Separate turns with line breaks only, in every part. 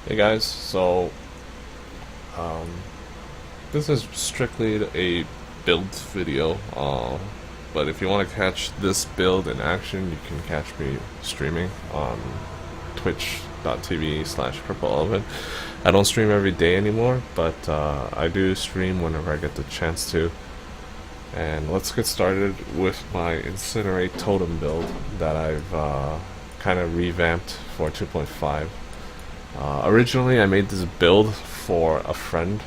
Hey guys, so um, this is strictly a build video, but if you want to catch this build in action, you can catch me streaming on twitch.tv/purpleelephant. I don't stream every day anymore, but I do stream whenever I get the chance to. And let's get started with my Incinerate Totem build that I've kind of revamped for 2.5. Originally, I made this build for a friend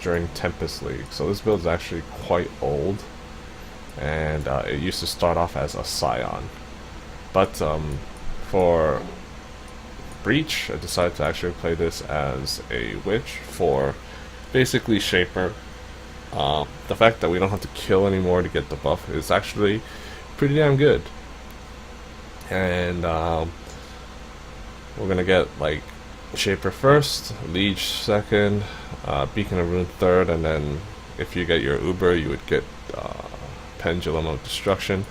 during Tempest League, so this build is actually quite old, and it used to start off as a Scion. But for Breach, I decided to actually play this as a Witch for basically Shaper. The fact that we don't have to kill anymore to get the buff is actually pretty damn good. And we're gonna get like Shaper first, Liege second, Beacon of Ruin third, and then if you get your Uber, you would get Pendulum of Destruction,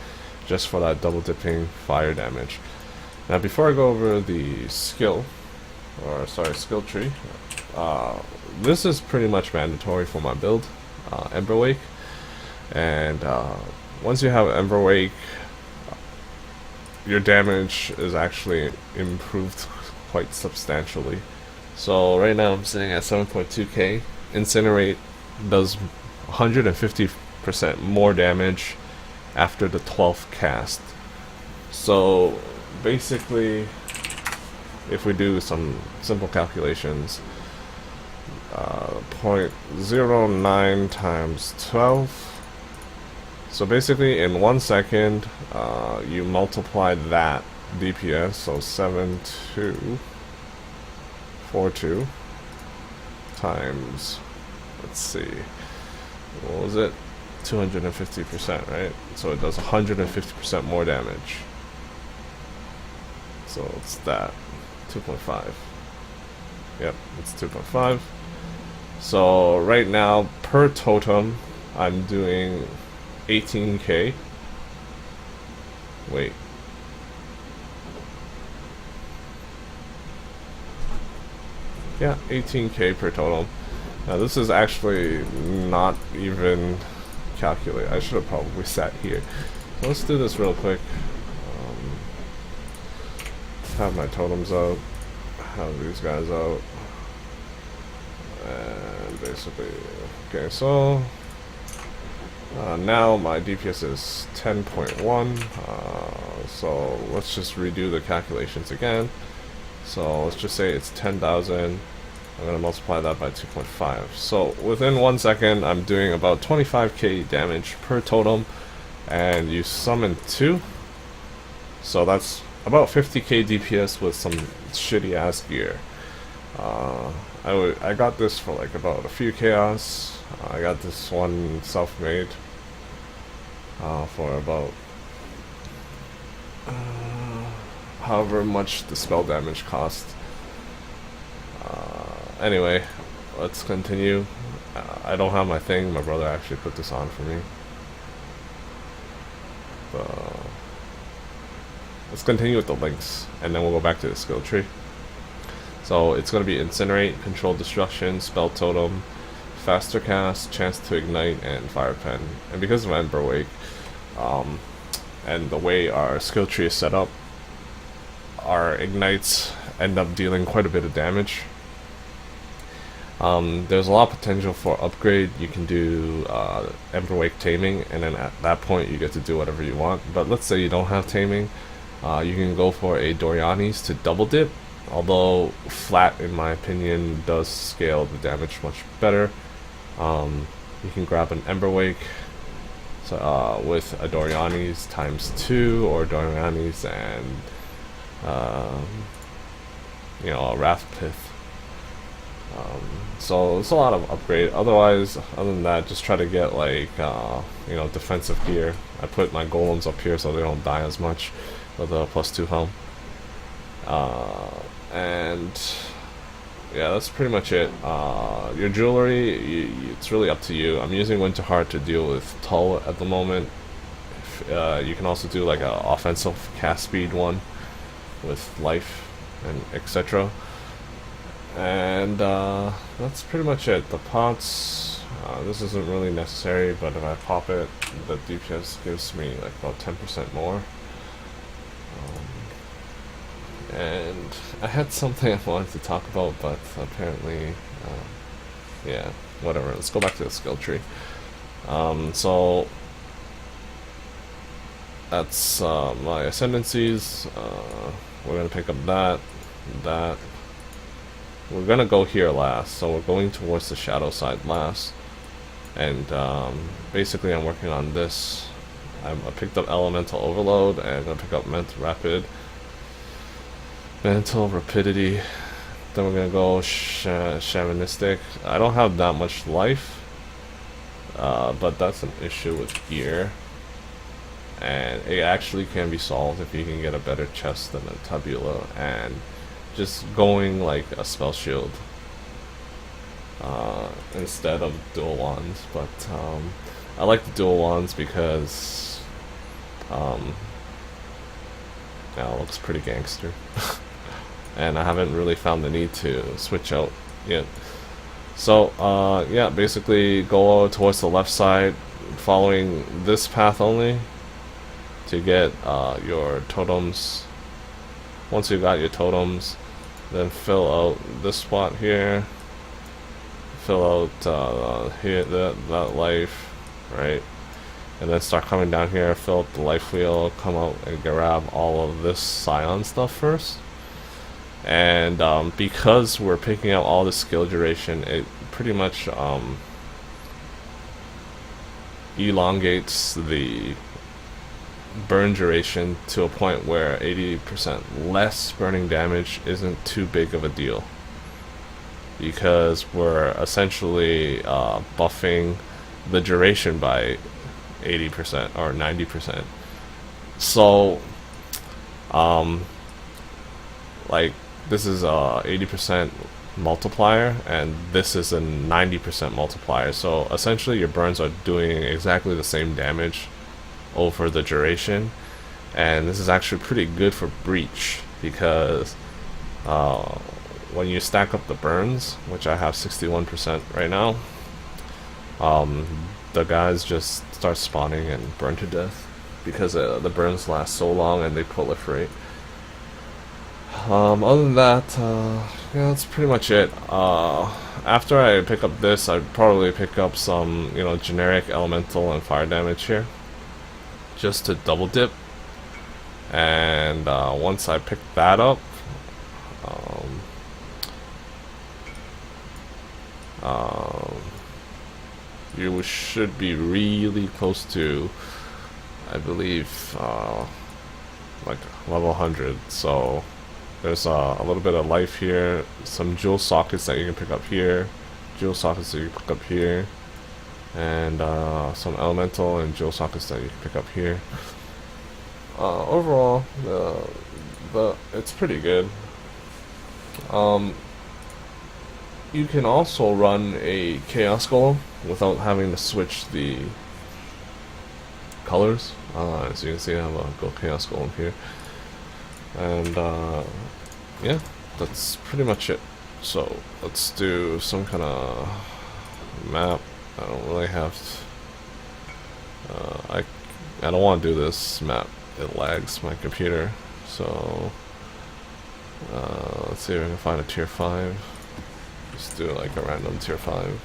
just for that double dipping fire damage. Now before I go over the skill tree, this is pretty much mandatory for my build, Emberwake, and once you have Emberwake, your damage is actually improved quite substantially. So right now I'm sitting at 7.2k. Incinerate does 150% more damage after the 12th cast. So basically, if we do some simple calculations, 0.09 times 12. So basically in 1 second, you multiply that DPS, so 7242 times, let's see, what was it, 250%, right? So it does 150% more damage. So it's that 2.5. Yep, it's 2.5. So right now per totem I'm doing 18k. Wait. Yeah, 18k per totem. Now this is actually not even calculated. I should have probably sat here. So let's do this real quick. Have my totems out. Have these guys out. And basically, okay, so now my DPS is 10.1. So let's just redo the calculations again. So let's just say it's 10,000. I'm going to multiply that by 2.5. So within 1 second, I'm doing about 25k damage per totem, and you summon 2. So that's about 50k DPS with some shitty ass gear. I got this for like about a few chaos. I got this one self-made for about however much the spell damage cost. Anyway, let's continue. I don't have my thing. My brother actually put this on for me. Let's continue with the links, and then we'll go back to the skill tree. So it's going to be Incinerate, Control Destruction, Spell Totem, Faster Cast, Chance to Ignite, and Fire Pen. And because of Emberwake, and the way our skill tree is set up, our ignites end up dealing quite a bit of damage. There's a lot of potential for upgrade. You can do Emberwake Taming, and then at that point you get to do whatever you want. But let's say you don't have Taming, you can go for a Doriani's to double dip, although flat in my opinion does scale the damage much better. You can grab an Emberwake with a Doriani's times 2, or Doriani's and you know, a Wrath Pith. So it's a lot of upgrade. Otherwise, other than that, just try to get like you know, defensive gear. I put my golems up here so they don't die as much with a +2 helm. And yeah, that's pretty much it. Your jewelry, it's really up to you. I'm using Winterheart to deal with Tull at the moment. You can also do like an offensive cast speed one with life and etc. And that's pretty much it. The pots, this isn't really necessary, but if I pop it, the DPS gives me like about 10% more. And I had something I wanted to talk about, but apparently, yeah, whatever. Let's go back to the skill tree. So that's my ascendancies. We're gonna pick up that. We're gonna go here last, so we're going towards the shadow side last. And basically, I'm working on this. I picked up elemental overload, and I'm gonna pick up mental rapidity. Then we're gonna go shamanistic. I don't have that much life, but that's an issue with gear, and it actually can be solved if you can get a better chest than a tabula and just going like a spell shield instead of dual wands. But I like the dual wands because yeah, it looks pretty gangster. And I haven't really found the need to switch out yet. So yeah, basically go towards the left side, following this path only to get your totems. Once you got your totems, then fill out this spot here, fill out here that life, right? And then start coming down here, fill up the life wheel, come out and grab all of this scion stuff first. And because we're picking out all the skill duration, it pretty much elongates the burn duration to a point where 80% less burning damage isn't too big of a deal, because we're essentially buffing the duration by 80% or 90%. So like this is a 80% multiplier, and this is a 90% multiplier. So essentially your burns are doing exactly the same damage over the duration, and this is actually pretty good for breach, because when you stack up the burns, which I have 61% right now, the guys just start spawning and burn to death because the burns last so long and they proliferate. Other than that, yeah, that's pretty much it. After I pick up this, I'd probably pick up some, generic elemental and fire damage here, just to double dip. And once I pick that up, you should be really close to, I believe, like level 100. So there's a little bit of life here, some jewel sockets that you can pick up here, jewel sockets that you can pick up here, and some elemental and jewel sockets that you can pick up here. Overall, it's pretty good. You can also run a chaos golem without having to switch the colors. As you can see, I have a gold chaos golem here. And yeah, that's pretty much it. So let's do some kind of map. I don't really have I don't want to do this map. It lags my computer. So let's see if I can find a tier 5. Just do like a random tier 5.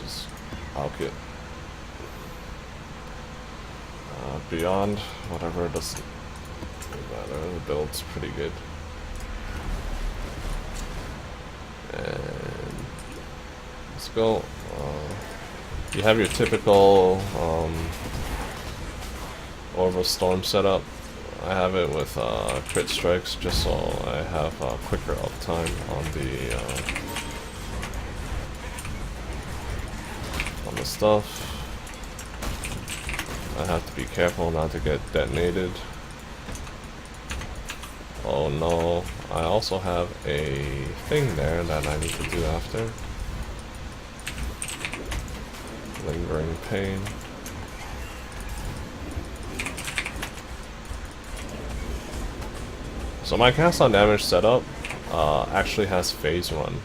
Just alk it. Beyond, whatever, doesn't matter. The build's pretty good. And let's go. You have your typical Orb of Storm setup. I have it with crit strikes, just so I have quicker uptime on the stuff. I have to be careful not to get detonated. Oh no, I also have a thing there that I need to do after. Lingering pain. So my cast on damage setup, actually has phase run.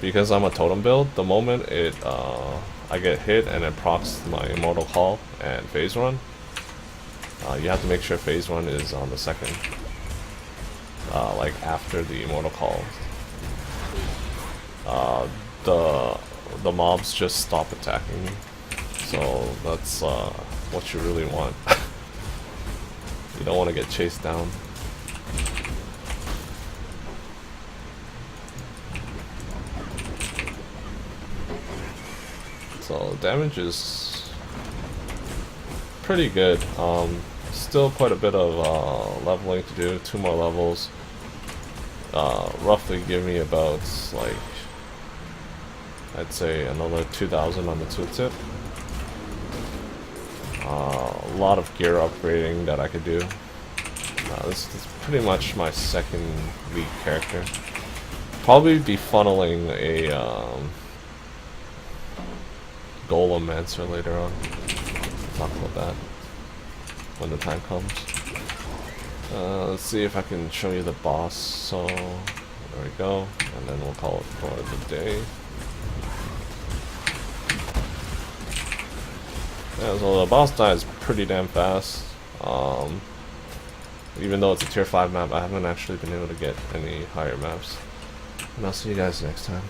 Because I'm a totem build, the moment I get hit and it procs my immortal call and phase run, you have to make sure phase run is on the second, like after the immortal call. The mobs just stop attacking me, so that's what you really want. You don't want to get chased down. So damage is pretty good. Still quite a bit of leveling to do. 2 more levels. Roughly give me about, like, I'd say another 2,000 on the tooltip. A lot of gear upgrading that I could do. This is pretty much my second weak character. Probably be funneling a Golemancer later on. Talk about that when the time comes. Let's see if I can show you the boss. So there we go, and then we'll call it for the day. Yeah, so the boss dies pretty damn fast. Even though it's a tier 5 map, I haven't actually been able to get any higher maps. And I'll see you guys next time.